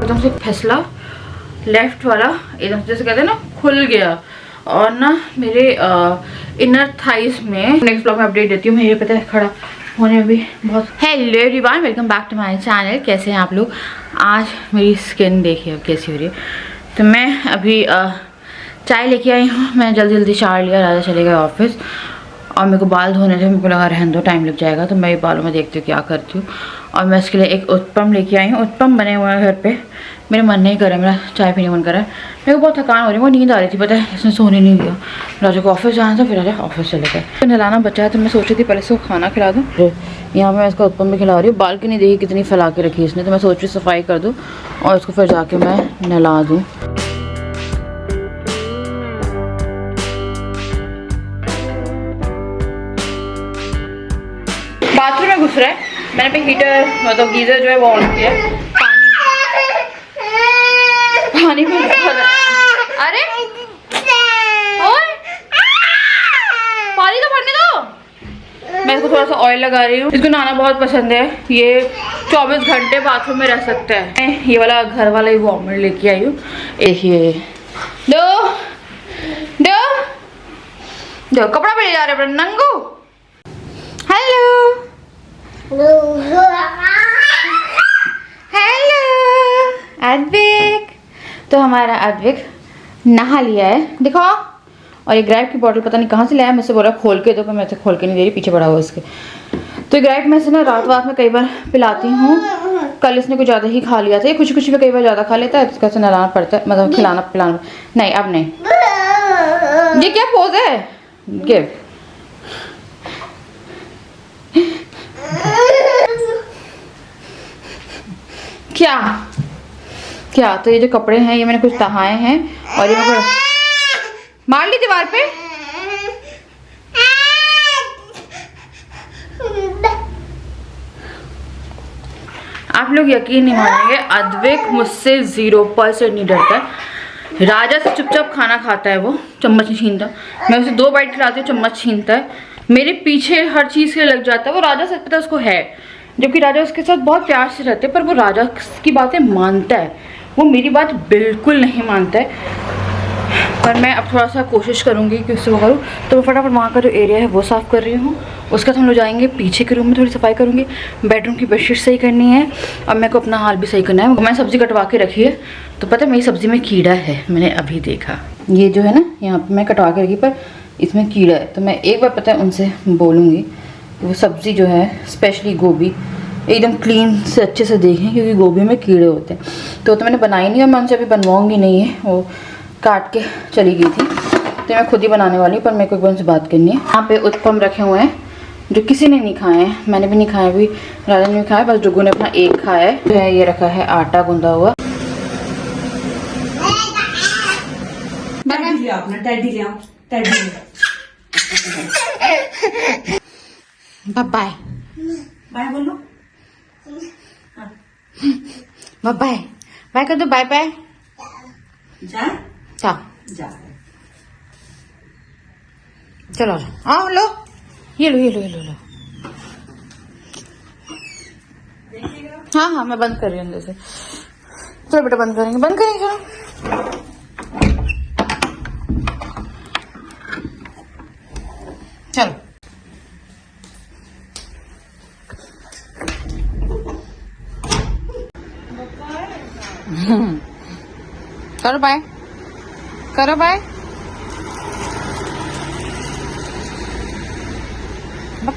एकदम से फिसला, लेफ्ट वाला एकदम जैसे कहते हैं ना खुल गया, और ना मेरे इनर थाइस में। नेक्स्ट ब्लॉग में अपडेट देती हूँ। मेरे पता है खड़ा होने में भी बहुत। Hello everyone, welcome back to my channel. कैसे हैं आप लोग? आज मेरी स्किन देखिए अब कैसी हो रही है। तो मैं अभी चाय लेके आई हूँ। मैं जल्दी जल्दी चाय लिया, राजा चले गए ऑफिस और मेरे को बाल धोने थे। मेरे को लगा रहने दो, टाइम लग जाएगा, तो मैं बालों में देखती हूँ क्या करती हूँ। और मैं इसके लिए एक उत्पम लेके आई हूँ। उत्पम बने हुए हैं घर पे। मेरा मन नहीं कर रहा, मेरा चाय पीने मन कर रहा है। मेरे को बहुत थकान हो रही है, वो नींद आ रही थी, पता है इसने सोने नहीं दिया। राजा को ऑफिस जाना था, फिर राजा ऑफिस चले गए। तो नहलाना बचा है, तो मैं सोच रही थी पहले इसको खाना खिला दूँ। यहाँ पे मैं इसका उत्पम भी खिला रही हूँ। बालकनी देखी कितनी फैला के रखी है इसने, तो मैं सोच रही सफाई कर दूँ और इसको फिर जाके मैं नहला दूँ। बाथरूम में घुस रहा है। मैंने पे हीटर मतलब गीजर जो है वो ऑन किया। पानी में अरे ओए पानी तो भरने दो। मैं इसको थोड़ा सा ऑयल लगा रही हूँ। इसको नहाना बहुत पसंद है। ये 24 घंटे बाथरूम में रह सकता है। ये वाला घर वाला ही वार्मर लेके आई हूँ। ये दो दो दो कपड़ा पहले जा रहे नंगू। Hello hello Advik. तो हमारा अद्विक नहा लिया है, देखो। और ये ग्रैप की बोतल पता नहीं कहाँ से लाया, मुझसे बोला खोल के दो, पर मैं से खोल के नहीं दे रही, पीछे पड़ा हुआ इसके। तो ग्रैप में से ना रात में कई बार पिलाती हूँ। कल इसने कुछ ज़्यादा ही खा लिया था। ये खुशी खुशी में कई बार ज़्यादा खा लेता है, कैसे नहलाना पड़ता है, मतलब खिलाना पिलाना। नहीं अब नहीं। ये क्या पोज है? गिव। क्या क्या? तो ये जो कपड़े हैं ये मैंने कुछ तहाए हैं और ये मैं मार ली दीवार पे। आप लोग यकीन नहीं मानेंगे, अद्विक मुझसे 0% नहीं डरता है। राजा से चुपचाप खाना खाता है, वो चम्मच नहीं छीनता। मैं उसे 2 बाइट खिलाती हूँ, चम्मच छीनता है। मेरे पीछे हर चीज़ के लिए लग जाता है। वो राजा से पता है उसको है, जबकि राजा उसके साथ बहुत प्यार से रहते हैं, पर वो राजा की बातें मानता है, वो मेरी बात बिल्कुल नहीं मानता है। पर मैं अब थोड़ा सा कोशिश करूँगी कि उससे वो करूँ। तो मैं फटाफट वहाँ का जो एरिया है वो साफ़ कर रही हूँ। उसका तो हम लोग जाएंगे, पीछे के रूम में थोड़ी सफाई करूँगी। बेडरूम की बेडशीट सही करनी है और मेरे को अपना हाल भी सही करना है। मैंने सब्ज़ी कटवा के रखी है, तो पता है मेरी सब्ज़ी में कीड़ा है, मैंने अभी देखा। ये जो है ना यहाँ पर मैं कटवा के रखी, पर इसमें कीड़ा है। तो मैं एक बार पता है उनसे बोलूँगी वो सब्ज़ी जो है, स्पेशली गोभी, एकदम क्लीन से अच्छे से देखें, क्योंकि गोभी में कीड़े होते हैं। तो मैंने बनाई नहीं और मैं उनसे अभी बनवाऊँगी नहीं है, वो काट के चली गई थी। तो मैं खुद ही बनाने वाली हूँ, पर मेरे को एक बार उनसे बात करनी है। यहाँ पे उत्पम रखे हुए हैं जो किसी ने नहीं खाए हैं, मैंने भी नहीं खाया, अभी राजा ने भी खाया, बस जुगू ने अपना एक खाया है। जो है ये रखा है आटा गूंदा हुआ। बाय बाय बोलो, बाय बाय कर दो, बाय बाय। जा जा चलो आओ, लो ये लो ये लो ये लो। हाँ हाँ मैं बंद कर रही हूँ अंदर से। चलो बेटा बंद करेंगे, बंद करेंगे। चलो करो बाय, करो बाय, बाय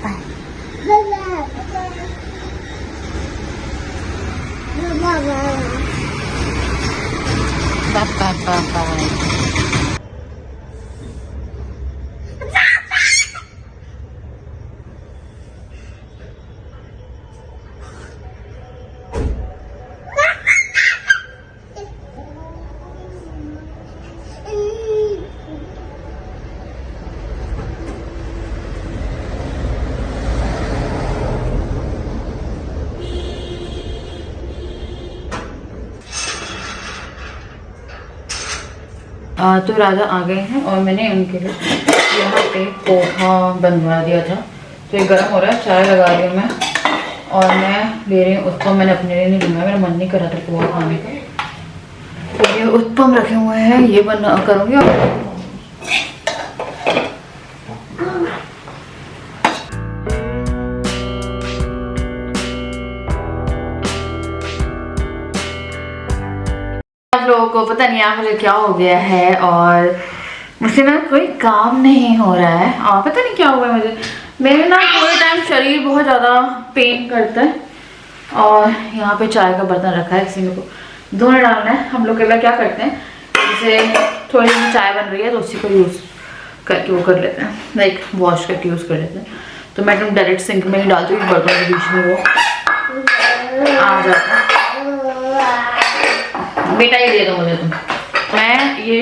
बाय बाय। तो राजा आ गए हैं और मैंने उनके लिए यहाँ पे पोहा बनवा दिया था। तो ये गर्म हो रहा है, चाय लगा रही हूँ मैं और मैं ले रही हूँ उसको। मैंने अपने लिए नहीं लूँगा, मेरा मन नहीं कर रहा था पोहा खाने का। ये उत्पम रखे हुए हैं, ये बना करूँगी। आप लोगों को पता नहीं है मुझे क्या हो गया है, और मुझसे ना कोई काम नहीं हो रहा है, और पता नहीं क्या हुआ है मुझे। मेरे ना पूरे टाइम शरीर बहुत ज़्यादा पेन करता है। और यहाँ पे चाय का बर्तन रखा है, इसी में को धोने डालना है। हम लोग कई बार क्या करते हैं, जैसे थोड़ी सी चाय बन रही है तो उसी को यूज़ करके वो कर लेते हैं, लाइक वॉश करके यूज़ कर लेते हैं। तो मैं एकदम डायरेक्ट सिंक में ही डालती हूँ, बर्तन के बीच में वो आ जाता है। बेटा ये दे दो मुझे तुम। मैं ये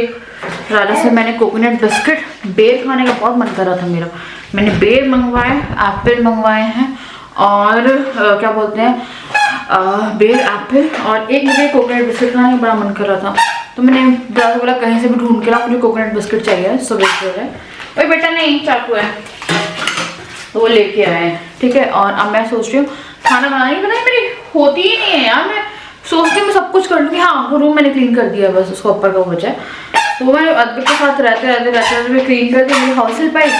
राजा से मैंने कोकोनट बिस्किट, बेर खाने का बहुत मन कर रहा था मेरा। मैंने बेर मंगवाए, एप्पल मंगवाए हैं, और क्या बोलते हैं बेर, एप्पल, और एक मुझे कोकोनट बिस्किट खाने का बड़ा मन कर रहा था। तो मैंने दादा को बोला कहीं से भी ढूंढ के ला, मुझे कोकोनट बिस्किट चाहिए सुबह सुबह। भाई बेटा नहीं, चाकू है, तो वो लेके आए हैं, ठीक है। और अब मैं सोच रही हूँ खाना बनानी मेरी होती ही नहीं है यार। मैं सोचती हूँ मैं सब कुछ कर लूँगी। हाँ, वो रूम मैंने क्लीन कर दिया, बस उसका ऊपर का बचा है, तो मैं अद्विक के साथ रहते मैं क्लीन कर दी। मेरी हाउस हेल्प आई,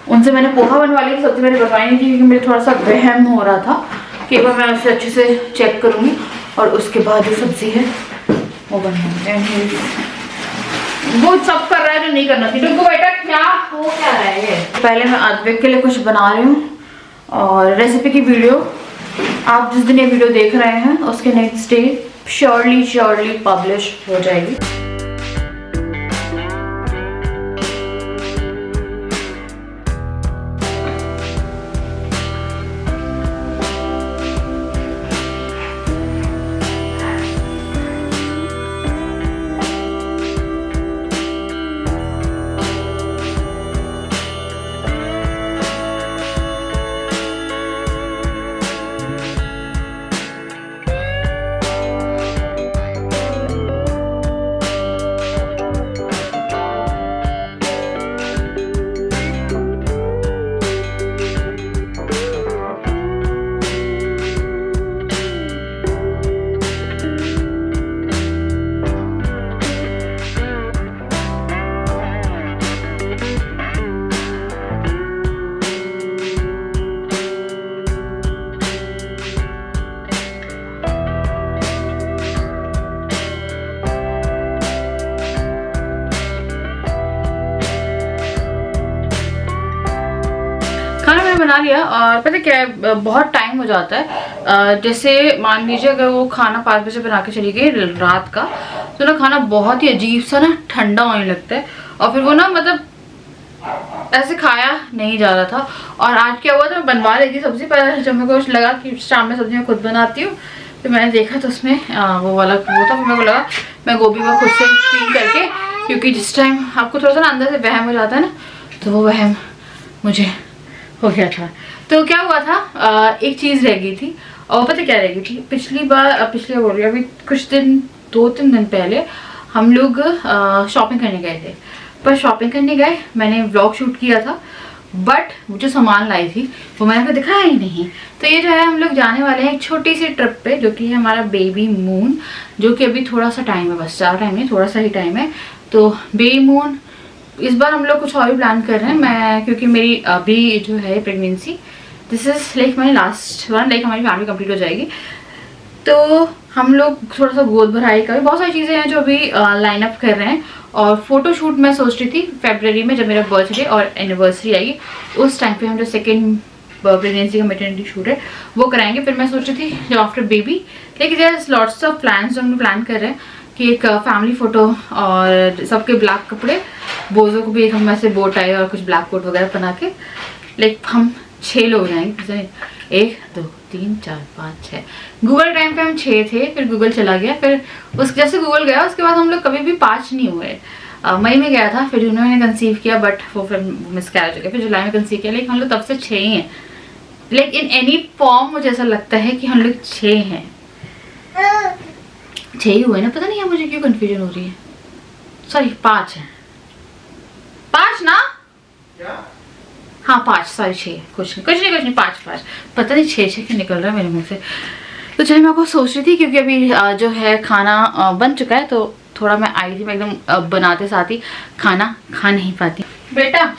उनसे मैंने पोहा बनवा ली। सब्जी मैंने बनवाई नहीं थी क्योंकि मुझे थोड़ा सा वहम हो रहा था कि एक बार मैं उसे अच्छे से चेक करूँगी, और उसके बाद जो सब्जी है वो बनवाऊँगी। वो सब कर रहा है जो नहीं करना थी। तो बेटा क्या हो क्या रहा है। पहले मैं अद्विक के लिए कुछ बना रही हूँ, और रेसिपी की वीडियो आप जिस दिन ये वीडियो देख रहे हैं उसके नेक्स्ट डे श्योरली पब्लिश हो जाएगी। बना लिया, और पता क्या है बहुत टाइम हो जाता है। जैसे मान लीजिए अगर वो खाना 5 बजे बना के चली गई रात का, तो ना खाना बहुत ही अजीब सा ना ठंडा होने लगता है, और फिर वो ना मतलब ऐसे खाया नहीं जा रहा था। और आज क्या हुआ था, मैं बनवा रही थी सब्जी, पर जब मेरे को लगा कि शाम में सब्जी मैं खुद बनाती हूँ, तो मैंने देखा तो उसमें वो वाला वो था। फिर मेरे को लगा मैं गोभी को खुद से क्लीन करके, क्योंकि जिस टाइम आपको थोड़ा सा ना अंदर से वहम हो जाता है ना, तो वो वहम मुझे हो गया था। तो क्या हुआ था, एक चीज़ रह गई थी, और पता क्या रह गई थी, पिछली बोल रही अभी कुछ दिन 2-3 दिन पहले हम लोग शॉपिंग करने गए थे। पर शॉपिंग करने गए, मैंने व्लॉग शूट किया था, बट वो जो सामान लाई थी वो मैंने आपको दिखाया ही नहीं। तो ये जो है हम लोग जाने वाले हैं एक छोटी सी ट्रिप पे, जो कि है हमारा बेबी मून, जो कि अभी थोड़ा सा टाइम है, बस ज़्यादा टाइम नहीं, थोड़ा सा ही टाइम है। तो बेबी मून इस बार हम लोग कुछ और भी प्लान कर रहे हैं। मैं क्योंकि मेरी अभी जो है pregnancy, this is like my last one, like हमारी फैमिली कंप्लीट हो जाएगी, तो हम लोग थोड़ा सा गोद भराई का, बहुत सारी चीज़ें हैं जो अभी लाइन अप कर रहे हैं। और फोटो शूट मैं सोच रही थी फरवरी में, जब मेरा बर्थडे और एनिवर्सरी आएगी उस टाइम पे हम जो सेकेंड प्रेगनेंसी का मेटर्निटी शूट है वो कराएंगे। फिर मैं सोच रही थी जो आफ्टर बेबी, लेकिन there is lots of plans जो हम प्लान कर रहे हैं कि एक फैमिली फ़ोटो, और सबके ब्लैक कपड़े, बोझों को भी एक हम ऐसे बोट आए और कुछ ब्लैक कोट वगैरह बना के, लाइक हम 6 लोग जाएंगे, 1 2 3 4 5 6। गूगल टाइम पे हम 6 थे, फिर गूगल चला गया, फिर उस जैसे गूगल गया उसके बाद हम लोग कभी भी 5 नहीं हुए। मई में गया था, फिर उन्होंने कंसीव किया, बट वो फिर मिसकैरेज हो गया, फिर जुलाई में कंसीव किया, लेकिन हम लोग तब से 6 ही हैं। लेकिन इन एनी फॉर्म मुझे ऐसा लगता है कि हम लोग 6 हैं, 6 ही हुए ना, पता नहीं है मुझे क्यों कंफ्यूजन हो रही है। सॉरी 5 है, 5 ना, हाँ 5, सॉरी 6, कुछ नहीं 5 पता नहीं 6 क्यों निकल रहा है मेरे मुंह से। तो चलिए मैं आपको सोच रही थी, क्योंकि अभी जो है खाना बन चुका है, तो थोड़ा मैं आई थी, मैं एकदम बनाते साथ ही खाना खा नहीं पाती। बेटा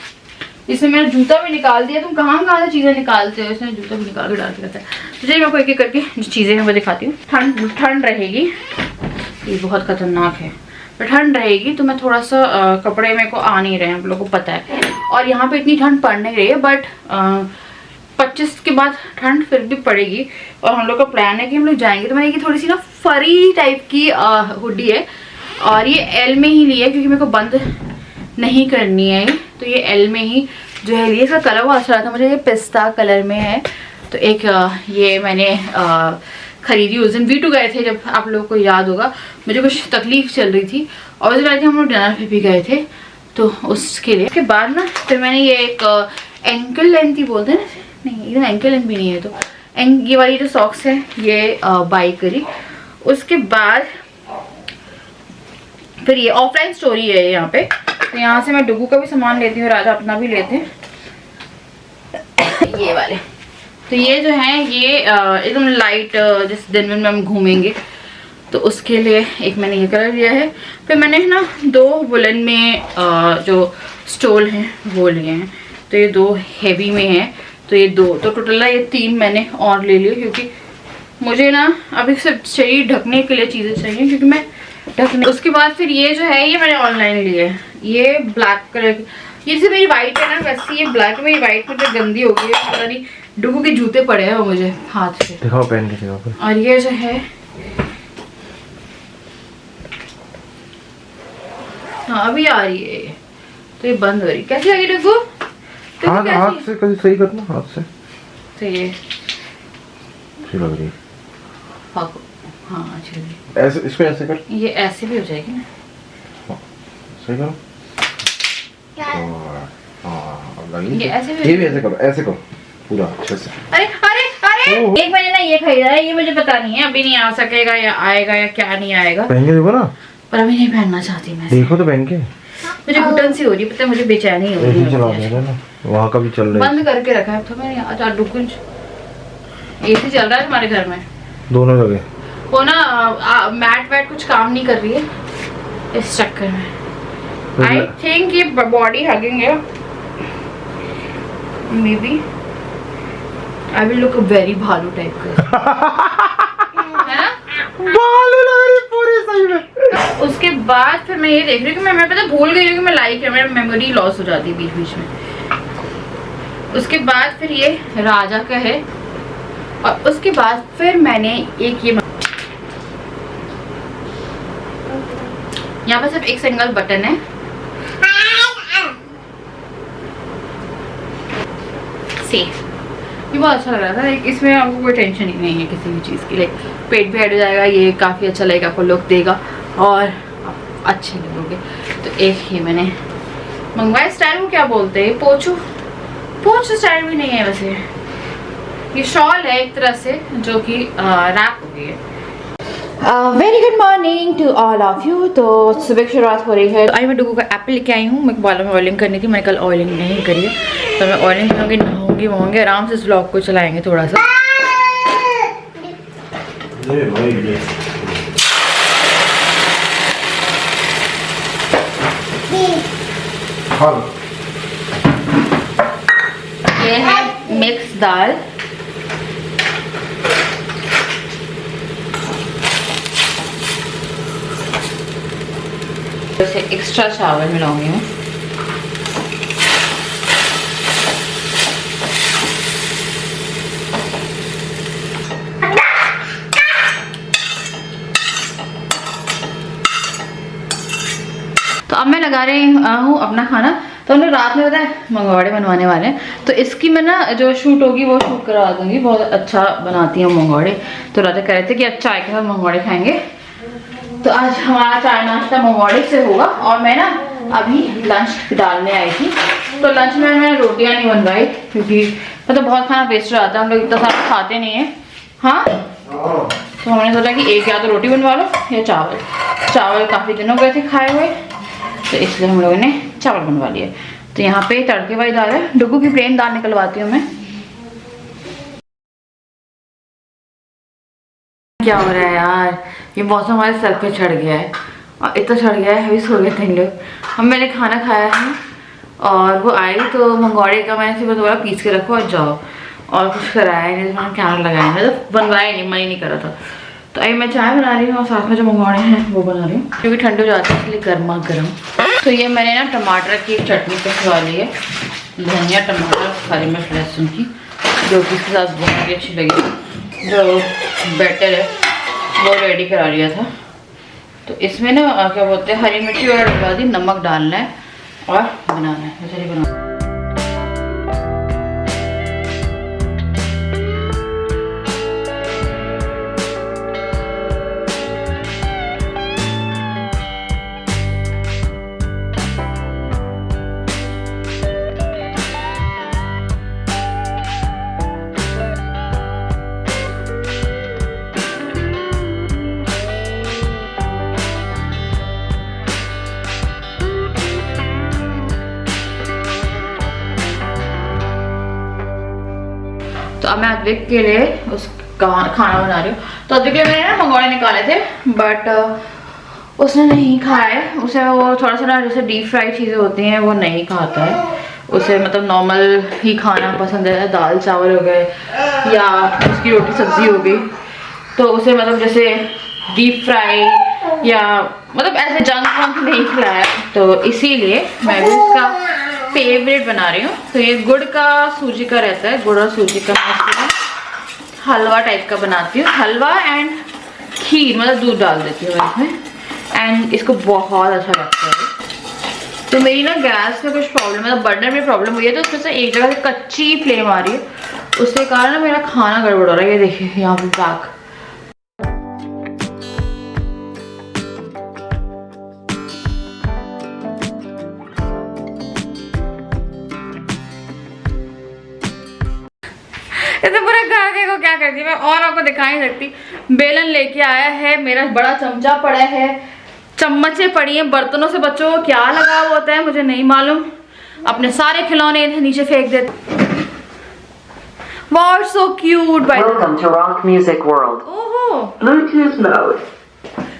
इसमें मैंने जूता भी निकाल दिया, तुम कहाँ से चीज़ें निकालते हो, इसमें जूता भी निकाल के डाल के रहता है। तो चलिए मैं आपको एक एक करके जो चीज़ें हैं वो दिखाती हूँ। ठंड रहेगी, ये बहुत खतरनाक है, पर ठंड रहेगी तो मैं थोड़ा सा कपड़े मेरे को आ नहीं रहे हैं, आप लोगों को पता है। और यहाँ पे इतनी ठंड पड़ नहीं रही है, बट 25 के बाद ठंड फिर भी पड़ेगी। और हम लोग का प्लान है कि हम लोग जाएंगे, तो मैंने ये थोड़ी सी ना फरी टाइप की हुडी है, और ये एल में ही ली है क्योंकि मेरे को बंद नहीं करनी है। तो ये एल में ही जो है लिए, इसका कलर बहुत अच्छा था मुझे, ये पिस्ता कलर में है। तो एक ये मैंने खरीदी उस दिन V2 गए थे, जब आप लोगों को याद होगा मुझे कुछ तकलीफ चल रही थी, और उस दिन हम लोग डिनर पे भी गए थे, तो उसके लिए। उसके बाद ना फिर मैंने ये एक एंकल लेंथ ही बोलते हैं ना, नहीं एकदम एंकल लेंथ भी नहीं है, तो ये वाली जो सॉक्स है ये बाई करी। उसके बाद फिर ये ऑफलाइन स्टोरी है यहाँ पे, तो यहाँ से मैं डुगू का भी सामान लेती हूँ, राजा अपना भी लेते हैं ये वाले। तो ये जो है ये एकदम लाइट, जिस दिन में हम घूमेंगे तो उसके लिए एक मैंने ये कलर लिया है। फिर मैंने ना 2 वुलन में जो स्टोल हैं वो लिए हैं, तो ये 2 हेवी में हैं, तो ये 2, तो टोटल ये 3 मैंने और ले लिए, क्योंकि मुझे ना अभी सिर्फ शरीर ढकने के लिए चीज़ें चाहिए, क्योंकि मैं ढकने। उसके बाद फिर ये जो है ये मैंने ऑनलाइन लिए है, ये ब्लैक कलर की, ये जैसे मेरी वाइट है ना वैसे ये ब्लैक, मेरी वाइट में तो गंदी हो गई है, पता नहीं डुगू के जूते पड़े हैं वो मुझे हाथ से, दिखाओ पहन के दिखाओ। और ये जो है हाँ अभी आ रही है ये, तो ये बंद हो रही, कैसी आ गई डुगू? हाथ से कभी सही करना, हाथ से। तो ये अच्छी लग रही है, हाँ अच्छी लग रही, ऐसे इसको ऐसे कर, ये ऐसे भी हो जाएगी ना, सही करो। ये ऐसे भी, ये भी ऐसे करो, ऐसे करो पूरा अच्छे से। अरे अरे अरे एक मैंने ना ये खरीदा है, ये मुझे पता नहीं है अभी नहीं आ सकेगा या आएगा या क्या नहीं आएगा, पहन के देखो ना, पर अभी नहीं पहनना चाहती मैं। देखो तो पहन के, मुझे घुटन सी हो रही है, पता है मुझे बेचैनी हो रही है, वहाँ का भी चल रहा है, बंद करके रखा है तो मैंने आज कुछ एसी चल रहा है हमारे घर में, दोनों जगह वो ना मैट वैट कुछ काम नहीं कर रही है, इस चक्कर में आई थिंक ये बॉडी हगिंग है, maybe I will look very भालू टाइप का है ना, भालू लग रही पूरी सही में। उसके बाद फिर मैं ये देख रही हूँ कि मैं पता भूल गई हूँ कि मैं लाइक है, मेरी मेमोरी लॉस हो जाती है बीच बीच में। उसके बाद फिर ये राजा का है, और उसके बाद फिर मैंने एक ये यहाँ पर सिर्फ एक सिंगल बटन है, सेफ, ये बहुत अच्छा लग रहा था, इसमें आपको कोई टेंशन ही नहीं है किसी भी चीज़ की, लाइक पेट भी हट जाएगा, ये काफ़ी अच्छा लगेगा, आपको लुक देगा और आप अच्छे लगोगे। तो एक ये मैंने मंगवाया, स्टाइल को क्या बोलते हैं, पोंछ स्टाइल भी नहीं है वैसे, ये शॉल है एक तरह से जो कि रैप हो गई है। Very good morning to all of you. तो सुबह की शुरुआत हो रही है, तो आई मैं डुगू का एप्पल लेके आई हूँ, मेरे बालों में ऑयलिंग करनी थी, मैंने कल ऑयलिंग नहीं करी है, तो मैं ऑयलिंग करूँगी, नहाऊंगी वहांगी, आराम से इस व्लॉग को चलाएंगे थोड़ा सा। ये है मिक्स दाल, जैसे एक्स्ट्रा चावल मिलाऊंगी मैं, तो अब मैं लगा रही हूँ अपना खाना। तो हम लोग रात में पता है मंगवाड़े बनवाने वाले हैं, तो इसकी मैं ना जो शूट होगी वो शूट करवा दूंगी, बहुत अच्छा बनाती हूँ मंगवाड़े। तो राजा कह रहे थे कि अब चाय के साथ मंगवाड़े खाएंगे, तो आज हमारा चाय नाश्ता मंगवाड़े से होगा। और मैं ना अभी लंच डालने आई थी, तो लंच में मैंने रोटियां नहीं बनवाई, क्योंकि मतलब बहुत खाना वेस्ट हो जाता है, हम लोग इतना सारा खाते नहीं है। हाँ, तो हमने सोचा कि एक या तो रोटी बनवा लो या चावल काफ़ी दिनों गए थे खाए हुए, तो इसलिए हम लोगों ने चावल बनवा लिए। तो यहाँ पे तड़के वाली दाल है, डुगू की प्लेन दाल निकलवाती हूँ मैं। क्या हो रहा है यार, ये मौसम हमारे सर पे चढ़ गया है, और इतना चढ़ गया है, अभी सो गए थे इन लोग। हम मैंने खाना खाया है और वो आई तो मंगोड़े का मैंने सिर्फ दोबारा पीस के रखो और जाओ, और कुछ कराया ही नहीं, मैंने कैमरा लगाया नहीं, तो बनवाया नहीं, मन ही नहीं कर रहा था। तो अभी मैं चाय बना रही हूँ और साथ में जो मंगोड़े हैं वो बना रही हूँ, क्योंकि ठंड हो जाती है इसलिए गर्मा गर्म। तो ये मैंने ना टमाटर की चटनी पिसवा ली है, धनिया टमाटर हरी मिर्च लहसुन की, जो कि इसके साथ बहुत ही अच्छी लगी। जो बैटर है वो रेडी करा लिया था। तो इसमें ना क्या बोलते हैं, हरी मिर्ची वगैरह डलवा दी, नमक डालना है और बनाना है। चलिए बनाना। तो अब मैं अद्विक के लिए उसका खाना बना रही हूँ। तो अद्विक के लिए मैंने ना मंगोड़े निकाले थे, बट उसने नहीं खाया है। उसे वो थोड़ा सा ना जैसे डीप फ्राई चीज़ें होती हैं वो नहीं खाता है, उसे मतलब नॉर्मल ही खाना पसंद है, दाल चावल हो गए या उसकी रोटी सब्जी हो गई। तो उसे मतलब जैसे डीप फ्राई या मतलब ऐसे जंक वंक नहीं खिलाया, तो इसीलिए मैं भी उसका फेवरेट बना रही हूँ। तो ये गुड़ का सूजी का रहता है, गुड़ और सूजी का मैं हलवा टाइप का बनाती हूँ, हलवा एंड खीर, मतलब दूध डाल देती हूँ इसमें, एंड इसको बहुत अच्छा लगता है। तो मेरी ना गैस में कुछ प्रॉब्लम, मतलब बर्नर में प्रॉब्लम हुई है, तो उसमें से एक जगह से कच्ची फ्लेम आ रही है, उसके कारण ना मेरा खाना गड़बड़ हो रहा है। ये देखिए यहाँ पे बैक। इसे पूरा खाके को क्या करती मैं और आपको दिखा नहीं सकती। बेलन लेके आया है, मेरा बड़ा चमचा पड़ा है, चम्मचें पड़ी हैं, बर्तनों से बच्चों को क्या लगा हुआ होता है मुझे नहीं मालूम, अपने सारे खिलौने नीचे फेंक देते। Wow, so cute. Welcome to Rock Music World. ओहो, Bluetooth mode.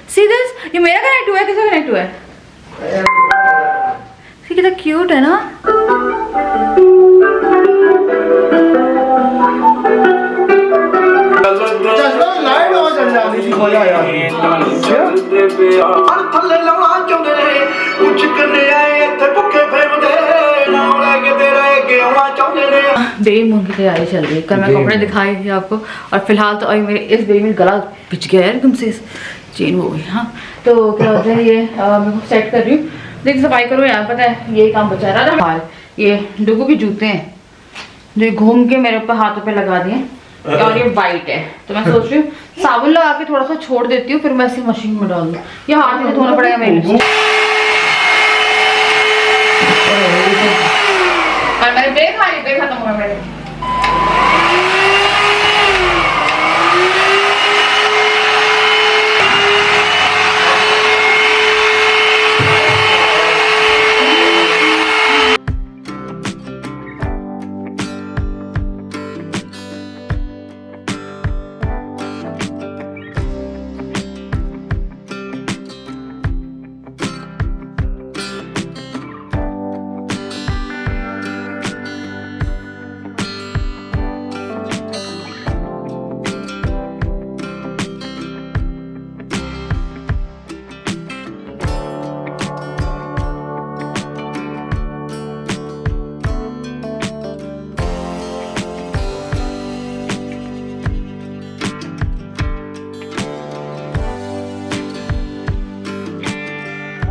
see this? ये मेरा कनेक्ट हुआ है, किसका कनेक्ट हुआ है? ये कितना क्यूट है ना। लाइट और चल जाती थी, मजा आया। बेबी मून की तैयारी चल रही है, कल मैं कपड़े दिखाई थी आपको, और फिलहाल तो अभी मेरे इस बेबी में गला पिच गया है एकदम से, चेन हो गई। हाँ तो क्या होता है, ये मैं सेट कर रही हूँ, देख सफाई करो यार, पता है यही काम बचा रहा था। ये डुगू के जूते हैं जो घूम के मेरे ऊपर हाथों पे लगा दिए, और ये वाइट है, तो मैं सोच रही हूँ साबुन लगा के थोड़ा सा छोड़ देती हूँ, फिर मैं इसे मशीन में डाल दूँ, ये हाथ में धोना पड़ेगा मेरे। और मैंने ब्रेक मारी, ब्रेक खत्म हुआ मेरे।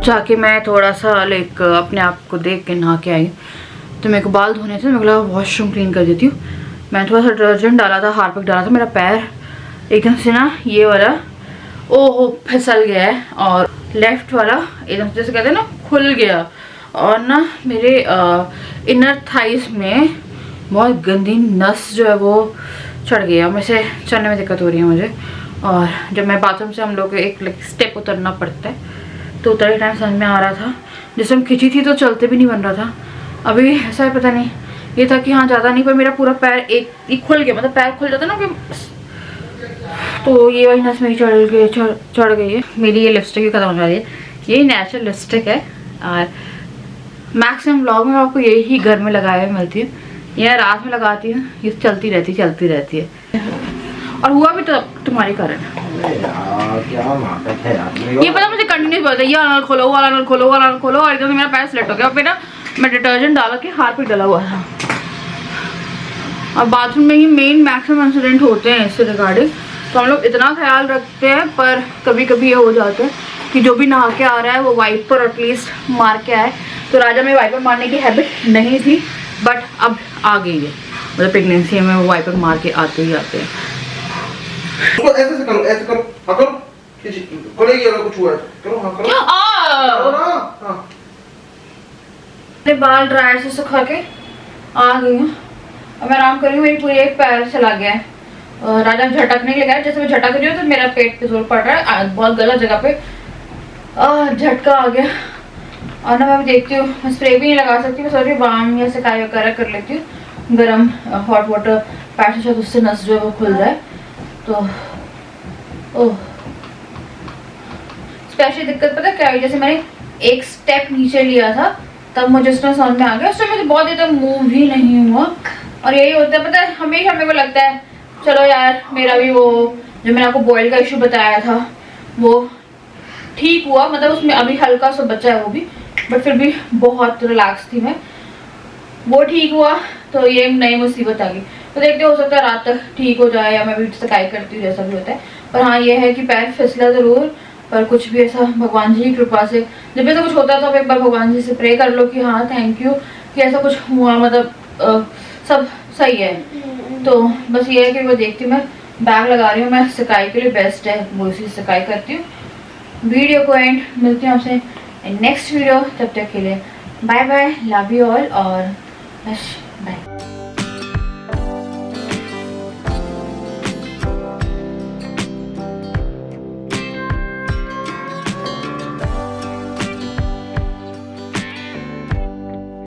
जाके मैं थोड़ा सा लाइक अपने आप को देख के नहा के आई, तो मेरे को बाल धोने थे, मेरे को लगा वॉशरूम क्लीन कर देती हूँ। मैंने थोड़ा सा डिटर्जेंट डाला था, हार्पिक डाला था, मेरा पैर एकदम से ना ये वाला ओहो फिसल गया है, और लेफ्ट वाला एकदम से जैसे कहते हैं ना खुल गया, और ना मेरे इनर थाइस में बहुत गंदी नस जो है वो चढ़ गया, मेरे से चलने में दिक्कत हो रही है मुझे। और जब मैं बाथरूम से हम लोग को एक स्टेप उतरना पड़ता है, तो उतरे टाइम समझ में आ रहा था, जिस टाइम खिंची थी तो चलते भी नहीं बन रहा था। अभी ऐसा है पता नहीं, ये था कि हाँ ज़्यादा नहीं, पर मेरा पूरा पैर एक खुल गया, मतलब पैर खुल जाता ना कि, तो ये वही नस मेरी चढ़ गई है। मेरी ये लिपस्टिक भी खत्म हो जा रही है, यही नेचुरल लिपस्टिक है और मैक्सिमम व्लॉग में आपको यही घर में लगाए हुए मिलती है, यह रात में लगाती हूँ, ये चलती रहती है। और हुआ भी तो तुम्हारे कारण। क्या नाटक है यार। ये पता मुझे कंटिन्यूस बोलता है ये नल खोलो, वाला नल खोलो, वाला नल खोलो, और एकदम से मेरा पैर स्लिट हो गया और फिर ना मैं डिटर्जेंट डाला के हाथ पे डला हुआ था। और बाथरूम में ही मेन मैक्सिमम इंसिडेंट होते हैं इससे रिगार्डिंग, तो हम लोग इतना ख्याल रखते हैं, पर कभी कभी ये हो जाता है कि जो भी नहा के आ रहा है वो वाइपर एटलीस्ट मार के आए। तो राजा में वाइपर मारने की हैबिट नहीं थी, बट अब आ गई है, मतलब प्रेगनेंसी में वो वाइपर मार के आते ही आते हैं। ऐसे से करो, ऐसे करो, हाँ करो, खोलेगी अगर कुछ हुआ है करो, हाँ करो, करो ना, हाँ। अपने बाल ड्रायर से सुखा के आ गई हूँ, अब मैं आराम कर रही हूँ। मेरी पूरी एक पैर चला गया है, राजा झटक नहीं लगा है, जैसे मैं झटक रही हूँ तो मेरा पेट पे जोर पड़ रहा है, बहुत गलत जगह पे झटका आ गया। और ना मैं देखती हूँ, मैं स्प्रे भी नहीं लगा सकती, मैं सोच बाम या सिकाई वगैरह कर लेती हूँ, गरम हॉट वाटर पैर से, शायद उससे नस जो है वो खुल जाए। तो ओह स्पेशली दिक्कत पता क्या है, जैसे मैंने एक स्टेप नीचे लिया था तब मुझे उसमें समझ में आ गया, उसमें मुझे बहुत देर तक मूव ही नहीं हुआ। और यही होता है पता है, हमेशा मेरे को लगता है चलो यार मेरा भी वो जो मैंने आपको बॉयल का इशू बताया था वो ठीक हुआ, मतलब उसमें अभी हल्का सा बचा है वो भी, बट फिर भी बहुत रिलैक्स थी मैं, वो ठीक हुआ तो ये नई मुसीबत आ गई। तो देखते हो सकता है रात तक ठीक हो जाए या मैं भी सिकाई करती हूँ, जैसा भी होता है। पर हाँ ये है कि पैर फिसला ज़रूर, पर कुछ भी ऐसा भगवान जी की कृपा से, जब भी ऐसा कुछ होता है तो आप एक बार भगवान जी से प्रे कर लो कि हाँ थैंक यू कि ऐसा कुछ हुआ, मतलब सब सही है। तो बस ये है कि वो देखती हूँ, मैं बैग लगा रही हूँ, मैं सिकाई के लिए बेस्ट है वो, इसी सिकाई करती हूँ। वीडियो को एंड मिलती हूँ आपसे नेक्स्ट वीडियो, तब तक के लिए bye bye, love you all और बस बाय।